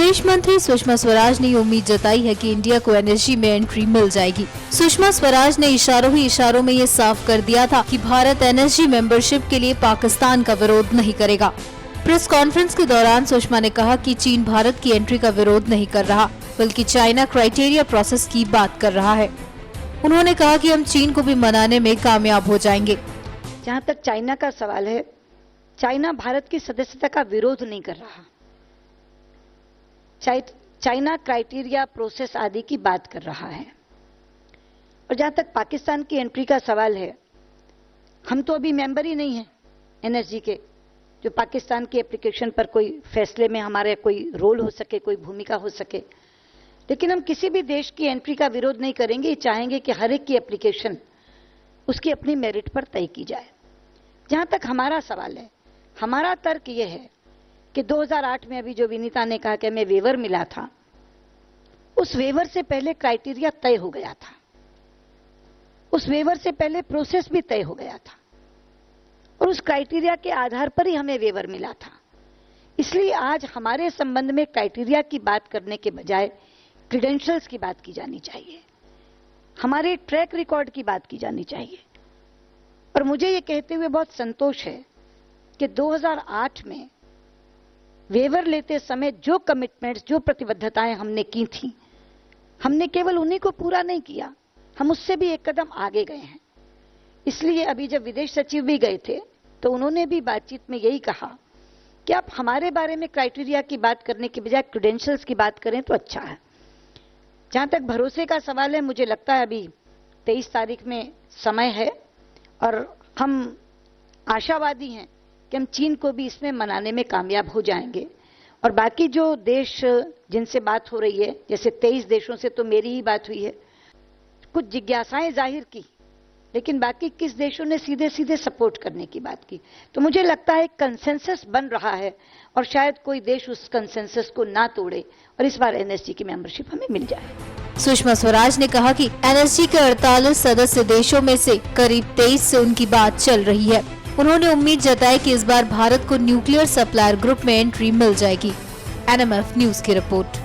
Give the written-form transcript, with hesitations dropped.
विदेश मंत्री सुषमा स्वराज ने उम्मीद जताई है कि इंडिया को एनएसजी में एंट्री मिल जाएगी। सुषमा स्वराज ने इशारों ही इशारों में ये साफ कर दिया था कि भारत एनएसजी मेंबरशिप के लिए पाकिस्तान का विरोध नहीं करेगा। प्रेस कॉन्फ्रेंस के दौरान सुषमा ने कहा कि चीन भारत की एंट्री का विरोध नहीं कर रहा, बल्कि चाइना क्राइटेरिया प्रोसेस की बात कर रहा है। उन्होंने कहा कि हम चीन को भी मनाने में कामयाब हो जाएंगे। जहां तक चाइना का सवाल है, चाइना भारत की सदस्यता का विरोध नहीं कर रहा। चाइना क्राइटेरिया प्रोसेस आदि की बात कर रहा है। और जहां तक पाकिस्तान की एंट्री का सवाल है, हम तो अभी मेंबर ही नहीं हैं एनएसजी के, जो पाकिस्तान की एप्लीकेशन पर कोई फैसले में हमारे कोई रोल हो सके, कोई भूमिका हो सके। लेकिन हम किसी भी देश की एंट्री का विरोध नहीं करेंगे, चाहेंगे कि हर एक की एप्लीकेशन उसकी अपनी मेरिट पर तय की जाए। जहां तक हमारा सवाल है, हमारा तर्क यह है कि 2008 में अभी जो विनीता ने कहा कि हमें वेवर मिला था, उस वेवर से पहले क्राइटेरिया तय हो गया था, उस वेवर से पहले प्रोसेस भी तय हो गया था और उस क्राइटेरिया के आधार पर ही हमें वेवर मिला था। इसलिए आज हमारे संबंध में क्राइटेरिया की बात करने के बजाय क्रीडेंशियल्स की बात की जानी चाहिए, हमारे ट्रैक रिकॉर्ड की बात की जानी चाहिए। और मुझे ये कहते हुए बहुत संतोष है कि 2008 में वेवर लेते समय जो कमिटमेंट्स, जो प्रतिबद्धताएं हमने की थी, हमने केवल उन्हीं को पूरा नहीं किया, हम उससे भी एक कदम आगे गए हैं। इसलिए अभी जब विदेश सचिव भी गए थे तो उन्होंने भी बातचीत में यही कहा कि आप हमारे बारे में क्राइटेरिया की बात करने के बजाय क्रेडेंशियल्स की बात करें तो अच्छा है। जहां तक भरोसे का सवाल है, मुझे लगता है अभी 23 तारीख में समय है और हम आशावादी हैं कि हम चीन को भी इसमें मनाने में कामयाब हो जाएंगे। और बाकी जो देश जिनसे बात हो रही है, जैसे 23 देशों से तो मेरी ही बात हुई है, कुछ जिज्ञासाएं जाहिर की, लेकिन बाकी किस देशों ने सीधे सीधे सपोर्ट करने की बात की। तो मुझे लगता है कंसेंसस बन रहा है और शायद कोई देश उस कंसेंसस को ना तोड़े और इस बार एनएसजी की मेंबरशिप हमें मिल जाए। सुषमा स्वराज ने कहा कि एनएसजी के 48 सदस्य देशों में से करीब 23 से उनकी बात चल रही है। उन्होंने उम्मीद जताई कि इस बार भारत को न्यूक्लियर सप्लायर ग्रुप में एंट्री मिल जाएगी। एनएमएफ न्यूज की रिपोर्ट।